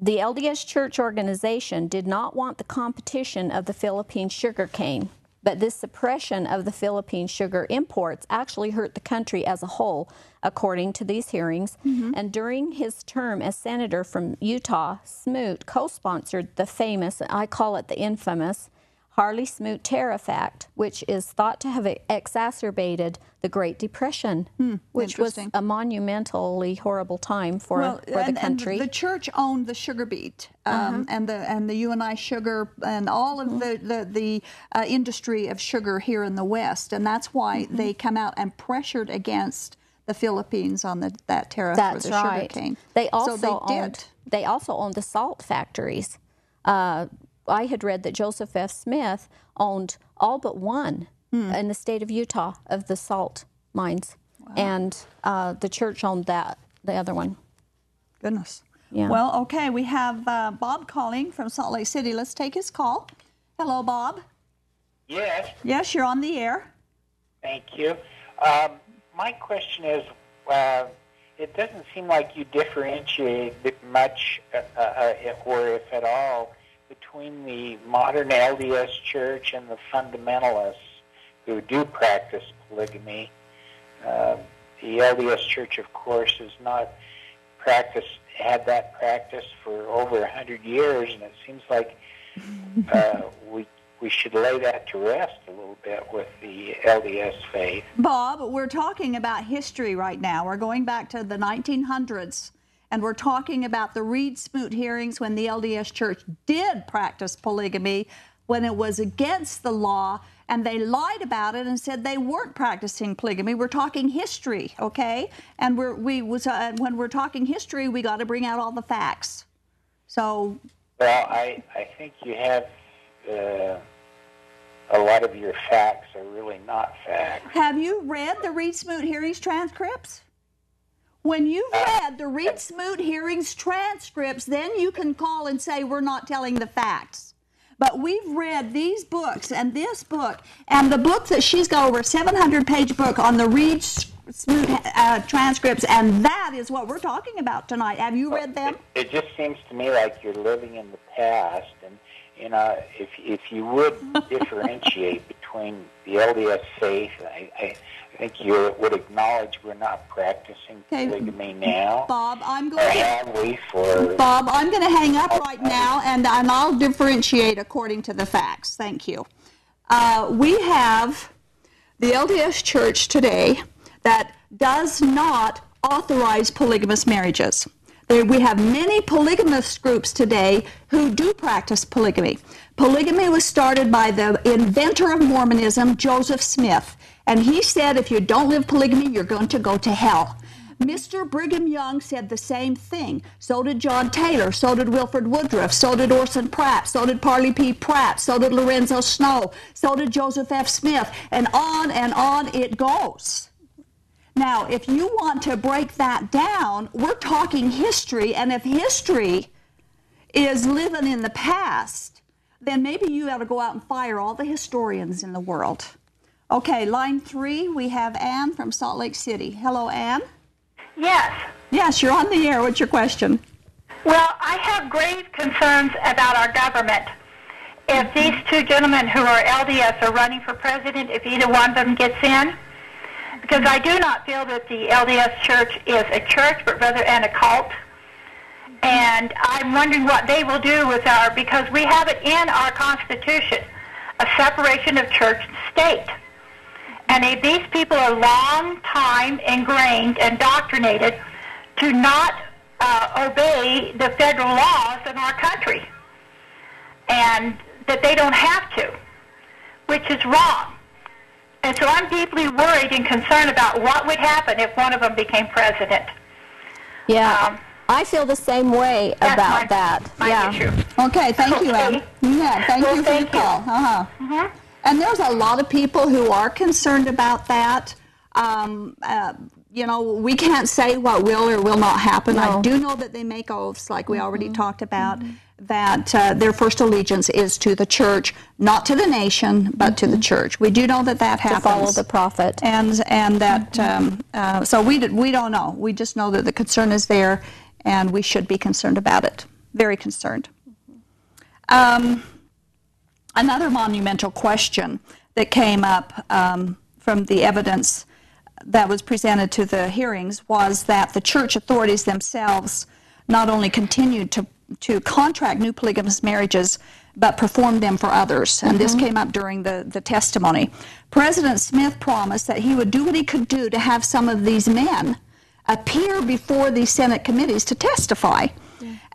The LDS Church organization did not want the competition of the Philippine sugarcane, but this suppression of the Philippine sugar imports actually hurt the country as a whole, according to these hearings. And during his term as senator from Utah, Smoot co-sponsored the famous, I call it the infamous, Harley-Smoot Tariff Act, which is thought to have exacerbated the Great Depression, which was a monumentally horrible time for the country. And the church owned the sugar beet and the UNI sugar and all of the industry of sugar here in the West, and that's why they come out and pressured against the Philippines on that tariff for the sugar cane. They also owned the salt factories. I had read that Joseph F. Smith owned all but one in the state of Utah of the salt mines, and the church owned the other one. Goodness. Yeah. Well, okay, we have Bob calling from Salt Lake City. Let's take his call. Hello, Bob. Yes. Yes, you're on the air. Thank you. My question is, it doesn't seem like you differentiate much, or if at all, between the modern LDS Church and the fundamentalists who do practice polygamy. The LDS Church, of course, has not had that practice for over 100 years, and it seems like we should lay that to rest a little bit with the LDS faith. Bob, we're talking about history right now. We're going back to the 1900s. And we're talking about the Reed Smoot hearings when the LDS Church did practice polygamy, when it was against the law, and they lied about it and said they weren't practicing polygamy. We're talking history, okay? And when we're talking history, we got to bring out all the facts. So, well, I think you have a lot of your facts are really not facts. Have you read the Reed Smoot hearings transcripts? When you've read the Reed Smoot hearings transcripts, then you can call and say we're not telling the facts. But we've read these books and this book and the book that she's got, over a 700-page book on the Reed Smoot transcripts, and that is what we're talking about tonight. Have you read them? It just seems to me like you're living in the past, and if you would differentiate between the LDS faith, I think you would acknowledge we're not practicing polygamy now. Bob, I'm going to hang up right now, and I'll differentiate according to the facts. Thank you. We have the LDS Church today that does not authorize polygamous marriages. We have many polygamous groups today who do practice polygamy. Polygamy was started by the inventor of Mormonism, Joseph Smith. And he said, if you don't live polygamy, you're going to go to hell. Mr. Brigham Young said the same thing. So did John Taylor. So did Wilford Woodruff. So did Orson Pratt. So did Parley P. Pratt. So did Lorenzo Snow. So did Joseph F. Smith. And on it goes. Now, if you want to break that down, we're talking history. And if history is living in the past, then maybe you ought to go out and fire all the historians in the world. Okay, line 3, we have Ann from Salt Lake City. Hello, Ann. Yes. Yes, you're on the air. What's your question? Well, I have grave concerns about our government. If these two gentlemen who are LDS are running for president, if either one of them gets in, because I do not feel that the LDS Church is a church, but rather an occult. And I'm wondering what they will do with because we have it in our Constitution, a separation of church and state. And if these people are long time ingrained and indoctrinated to not obey the federal laws in our country, and that they don't have to, which is wrong. And so I'm deeply worried and concerned about what would happen if one of them became president. Yeah, I feel the same way about that. My issue. Okay, thank you, Ann. Yeah, thank you for your call. And there's a lot of people who are concerned about that. You know, we can't say what will or will not happen. No. I do know that they make oaths, like we already talked about, that their first allegiance is to the church, not to the nation, but to the church. We do know that happens. To follow the prophet. And that, so we don't know. We just know that the concern is there, and we should be concerned about it. very concerned. Another monumental question that came up from the evidence that was presented to the hearings was that the church authorities themselves not only continued to contract new polygamous marriages, but performed them for others. And this came up during the testimony. President Smith promised that he would do what he could do to have some of these men appear before these Senate committees to testify.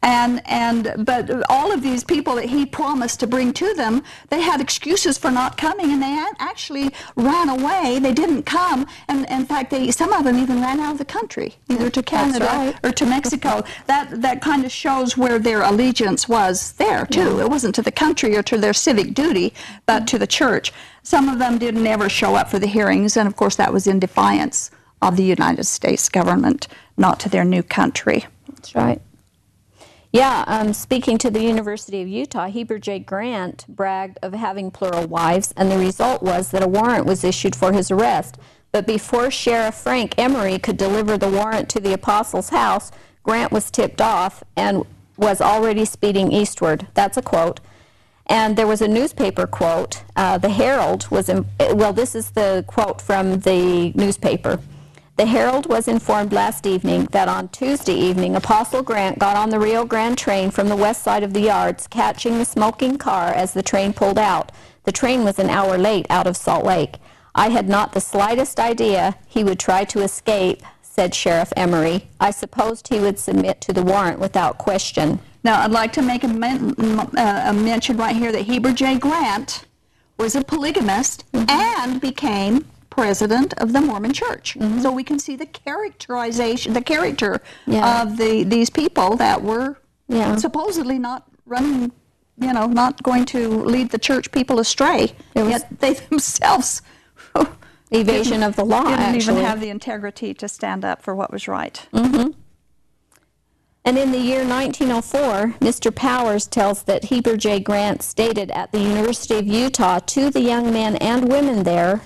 But all of these people that he promised to bring to them, they had excuses for not coming, and they actually ran away. They didn't come, and in fact, some of them even ran out of the country, either to Canada or to Mexico. That kind of shows where their allegiance was there too. It wasn't to the country or to their civic duty, but to the church. Some of them didn't ever show up for the hearings, and of course, that was in defiance of the United States government, not to their new country. That's right. Yeah, speaking to the University of Utah, Heber J. Grant bragged of having plural wives, and the result was that a warrant was issued for his arrest. But before Sheriff Frank Emery could deliver the warrant to the apostle's house, Grant was tipped off and was already speeding eastward. That's a quote. And there was a newspaper quote. The Herald was, this is the quote from the newspaper. The Herald was informed last evening that on Tuesday evening, Apostle Grant got on the Rio Grande train from the west side of the yards, catching the smoking car as the train pulled out. The train was an hour late out of Salt Lake. I had not the slightest idea he would try to escape, said Sheriff Emery. I supposed he would submit to the warrant without question. Now, I'd like to make a mention right here that Heber J. Grant was a polygamist and became president of the Mormon Church. So we can see the characterization, the character of these people that were supposedly not running, not going to lead the church people astray. Yet they themselves evasion of the law didn't even have the integrity to stand up for what was right. And in the year 1904, Mr. Powers tells that Heber J. Grant stated at the University of Utah to the young men and women there,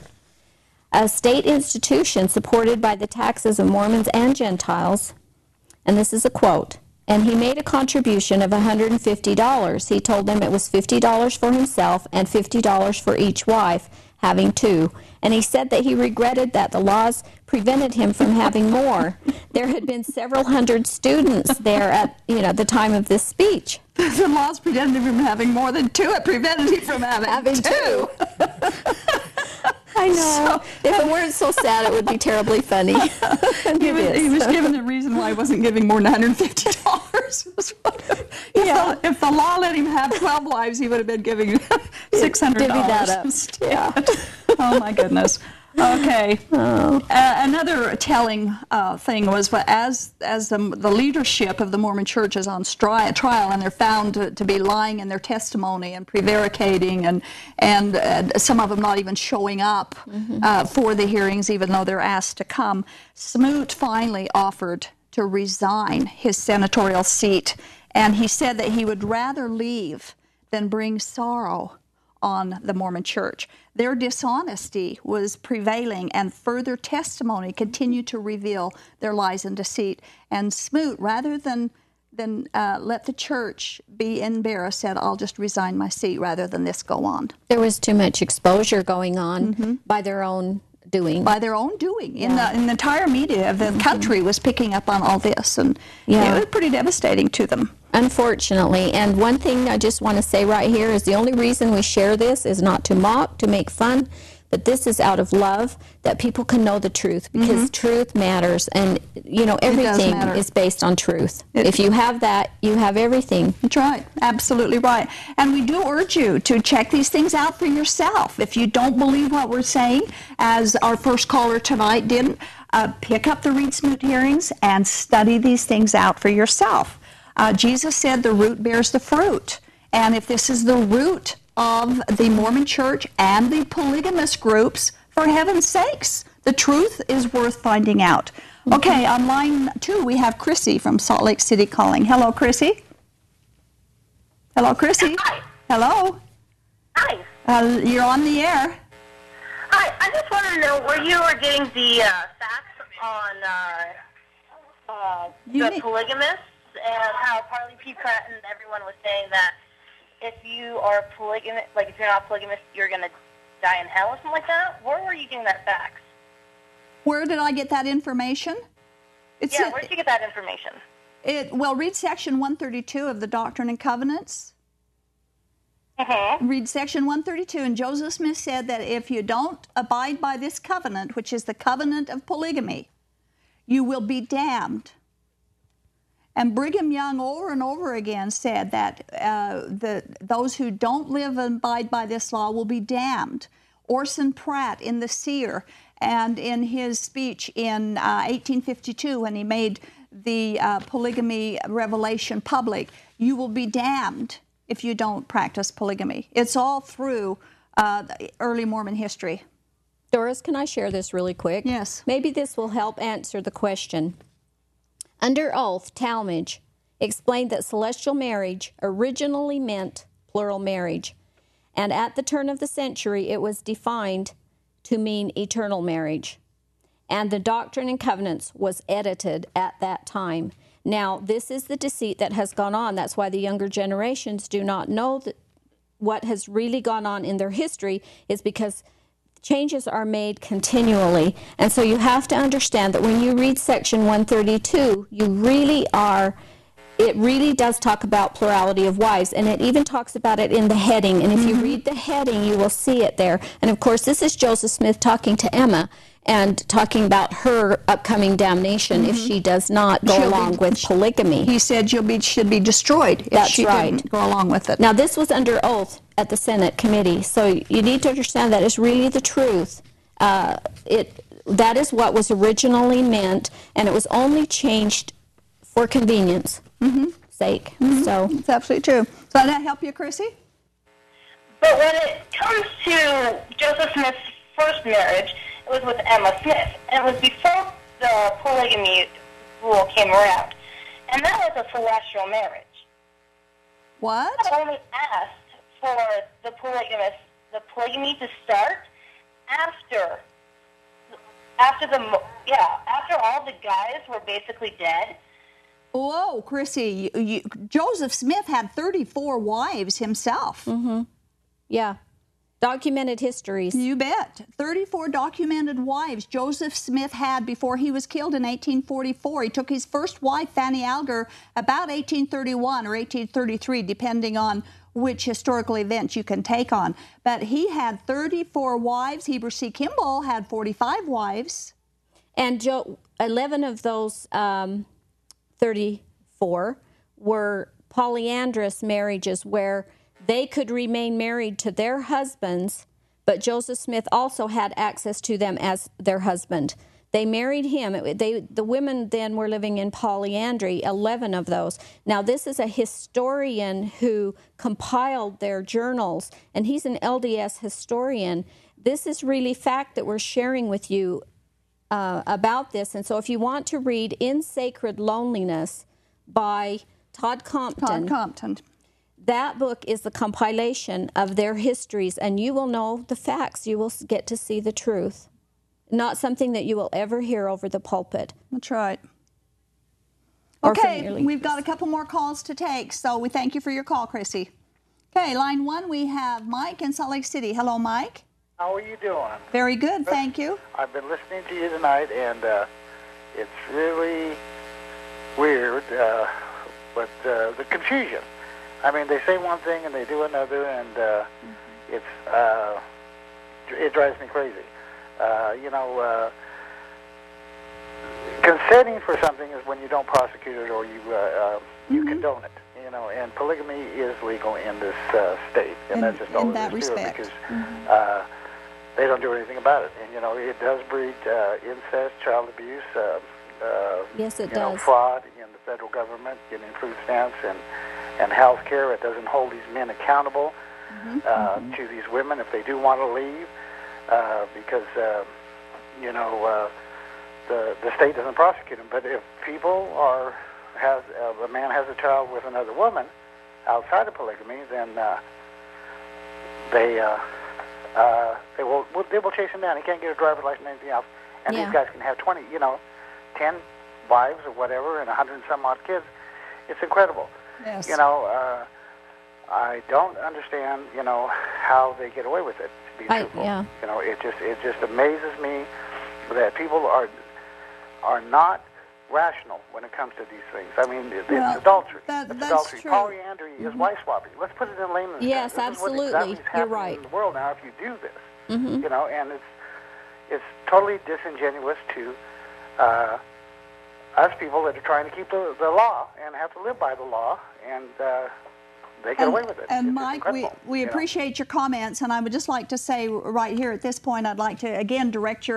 a state institution supported by the taxes of Mormons and Gentiles, and this is a quote, and he made a contribution of $150. He told them it was $50 for himself and $50 for each wife, having two. And he said that he regretted that the laws prevented him from having more. There had been several hundred students there at the time of this speech. The laws prevented him from having more than two. It prevented him from having two. I know. If it weren't so sad, it would be terribly funny. He was given a reason why he wasn't giving more than $150. If the law let him have 12 wives, he would have been giving $600 Divvy that up. instead. Oh, my goodness. Okay. Another telling thing was as the leadership of the Mormon Church is on trial, and they're found to be lying in their testimony and prevaricating, and some of them not even showing up for the hearings, even though they're asked to come. Smoot finally offered to resign his senatorial seat, and he said that he would rather leave than bring sorrow on the Mormon Church. Their dishonesty was prevailing, and further testimony continued to reveal their lies and deceit. And Smoot, rather than let the church be embarrassed, said, I'll just resign my seat rather than this go on. There was too much exposure going on by their own doing. By their own doing. In the entire media of the country was picking up on all this, and it was pretty devastating to them. Unfortunately. And one thing I just want to say right here is the only reason we share this is not to mock, to make fun, but this is out of love, that people can know the truth, because truth matters, and everything is based on truth. If you have that, you have everything. That's right. Absolutely right. And we do urge you to check these things out for yourself. If you don't believe what we're saying, as our first caller tonight did, pick up the Reed Smoot hearings and study these things out for yourself. Jesus said the root bears the fruit. And if this is the root of the Mormon Church and the polygamous groups, for heaven's sakes, the truth is worth finding out. Okay, on line 2, we have Chrissy from Salt Lake City calling. Hello, Chrissy. Hello, Chrissy. Hi. Hello. Hi. You're on the air. Hi. I just want to know where you are getting the facts on the polygamists. and how Parley P. Pratt and everyone was saying that if you are polygamous, like if you're not polygamous, you're going to die in hell or something like that. Where were you getting that facts? Where did I get that information? Where did you get that information? Well, read section 132 of the Doctrine and Covenants. Mm-hmm. Read section 132, and Joseph Smith said that if you don't abide by this covenant, which is the covenant of polygamy, you will be damned. And Brigham Young over and over again said that those who don't live and abide by this law will be damned. Orson Pratt in The Seer, and in his speech in 1852 when he made the polygamy revelation public, you will be damned if you don't practice polygamy. It's all through the early Mormon history. Doris, can I share this really quick? Yes. Maybe this will help answer the question. Under oath, Talmage explained that celestial marriage originally meant plural marriage, and at the turn of the century it was defined to mean eternal marriage. And the Doctrine and Covenants was edited at that time. Now, this is the deceit that has gone on. That's why the younger generations do not know that what has really gone on in their history, is because changes are made continually. And so you have to understand that when you read section 132, it really does talk about plurality of wives, and it even talks about it in the heading. And if you read the heading, you will see it there. And of course, this is Joseph Smith talking to Emma and talking about her upcoming damnation if she does not go along with polygamy. He said should be destroyed if she didn't go along with it. Now, this was under oath at the Senate committee, so you need to understand that it's really the truth. That is what was originally meant, and it was only changed for convenience sake. So it's absolutely true. So did that help you, Chrissy? But when it comes to Joseph Smith's first marriage, it was with Emma Smith, and it was before the polygamy rule came around, and that was a celestial marriage. What? God only asked for the polygamy to start after all the guys were basically dead. Whoa, Chrissy, Joseph Smith had 34 wives himself. Yeah. Documented histories. You bet. 34 documented wives Joseph Smith had before he was killed in 1844. He took his first wife, Fanny Alger, about 1831 or 1833, depending on which historical event you can take on. But he had 34 wives. Heber C. Kimball had 45 wives. And 11 of those 34 were polyandrous marriages where they could remain married to their husbands, but Joseph Smith also had access to them as their husband. They married him. The women then were living in polyandry, 11 of those. Now, this is a historian who compiled their journals, and he's an LDS historian. This is really fact that we're sharing with you about this. And so if you want to read In Sacred Loneliness by Todd Compton. That book is the compilation of their histories, and you will know the facts. You will get to see the truth. Not something that you will ever hear over the pulpit. That's right. Okay, we've got a couple more calls to take, so we thank you for your call, Chrissy. Okay, line one, we have Mike in Salt Lake City. Hello, Mike. How are you doing? Very good, thank you. I've been listening to you tonight, and it's really weird, but the confusion. I mean, they say one thing and they do another, and it drives me crazy. Consenting for something is when you don't prosecute it or you condone it. And polygamy is legal in this state, and that's just all in that there is to it, respect. because they don't do anything about it. And it does breed incest, child abuse. Yes, it does. Fraud in the federal government, getting food stamps and health care. It doesn't hold these men accountable to these women if they do want to leave, because the state doesn't prosecute them. But if people a man has a child with another woman outside of polygamy, then they will chase him down. He can't get a driver's license or anything else, and these guys can have 10 wives or whatever and 100 and some odd kids. It's incredible. Yes. You know, I don't understand, you know, how they get away with it, to be truthful. Yeah. You know, it just amazes me that people are not rational when it comes to these things. I mean, it's adultery. It's adultery. True. Polyandry is wife swapping. Let's put it in layman's Yes, terms. This absolutely. is what exactly is You're happening right. in the world now if you do this. You know, and it's totally disingenuous to us people that are trying to keep the law and have to live by the law, and they get away with it. And It's Mike, we you know. appreciate your comments, and I would just like to say right here at this point, I'd like to again direct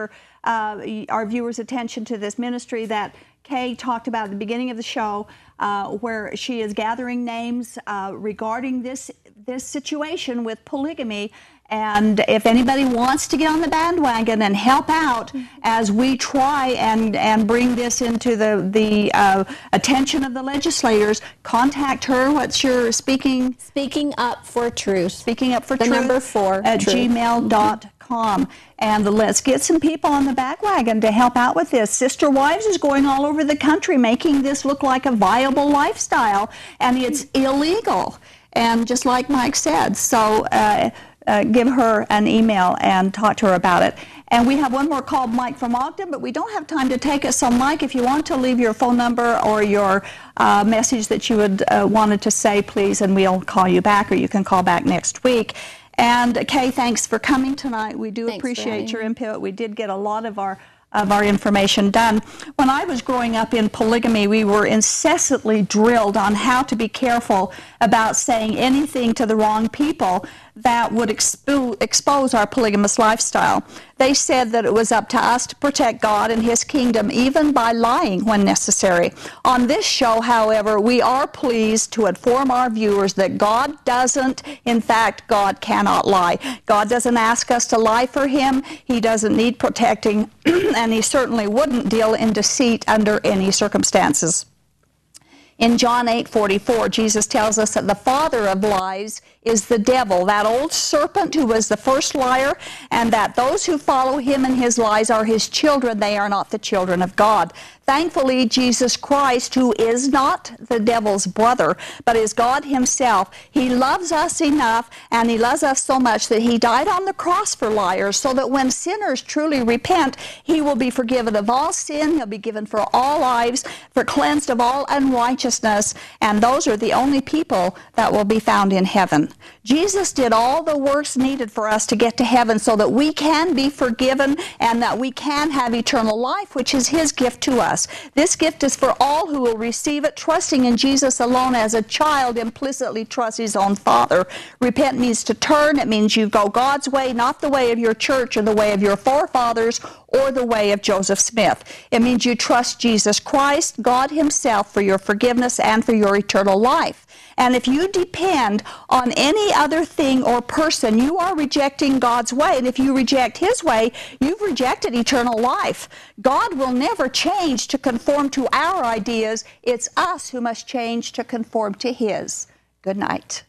our viewers' attention to this ministry that Kay talked about at the beginning of the show, where she is gathering names regarding this situation with polygamy. And if anybody wants to get on the bandwagon and help out as we try and bring this into the attention of the legislators, contact her. What's your Speaking Up for Truth. Speaking Up for The Truth. number 4 at gmail.com. And let's get some people on the bandwagon to help out with this. Sister Wives is going all over the country making this look like a viable lifestyle, and it's illegal. And just like Mike said, so give her an email and talk to her about it. And we have one more call, Mike from Ogden, but we don't have time to take it. So, Mike, if you want to leave your phone number or your message that you would wanted to say, please, and we'll call you back, or you can call back next week. And Kay, thanks for coming tonight. We do appreciate your input. We did get a lot of our information done. When I was growing up in polygamy, we were incessantly drilled on how to be careful about saying anything to the wrong people that would expose our polygamous lifestyle. They said that it was up to us to protect God and His kingdom, even by lying when necessary. On this show, however, we are pleased to inform our viewers that God doesn't, in fact, God cannot lie. God doesn't ask us to lie for Him. He doesn't need protecting, and He certainly wouldn't deal in deceit under any circumstances. In John 8:44, Jesus tells us that the father of lies is the devil, that old serpent who was the first liar, and that those who follow him and his lies are his children. They are not the children of God. Thankfully, Jesus Christ, who is not the devil's brother, but is God himself, he loves us enough, and he loves us so much that he died on the cross for liars, so that when sinners truly repent, he will be forgiven of all sin, he'll be given for all lives, for cleansed of all unrighteousness, and those are the only people that will be found in heaven. Jesus did all the works needed for us to get to heaven so that we can be forgiven and that we can have eternal life, which is his gift to us. This gift is for all who will receive it, trusting in Jesus alone. As a child implicitly trusts his own father. Repent means to turn. It means you go God's way, not the way of your church or the way of your forefathers or the way of Joseph Smith. It means you trust Jesus Christ, God himself, for your forgiveness and for your eternal life. And if you depend on any other thing or person, you are rejecting God's way. And if you reject his way, you've rejected eternal life. God will never change to conform to our ideas. It's us who must change to conform to his. Good night.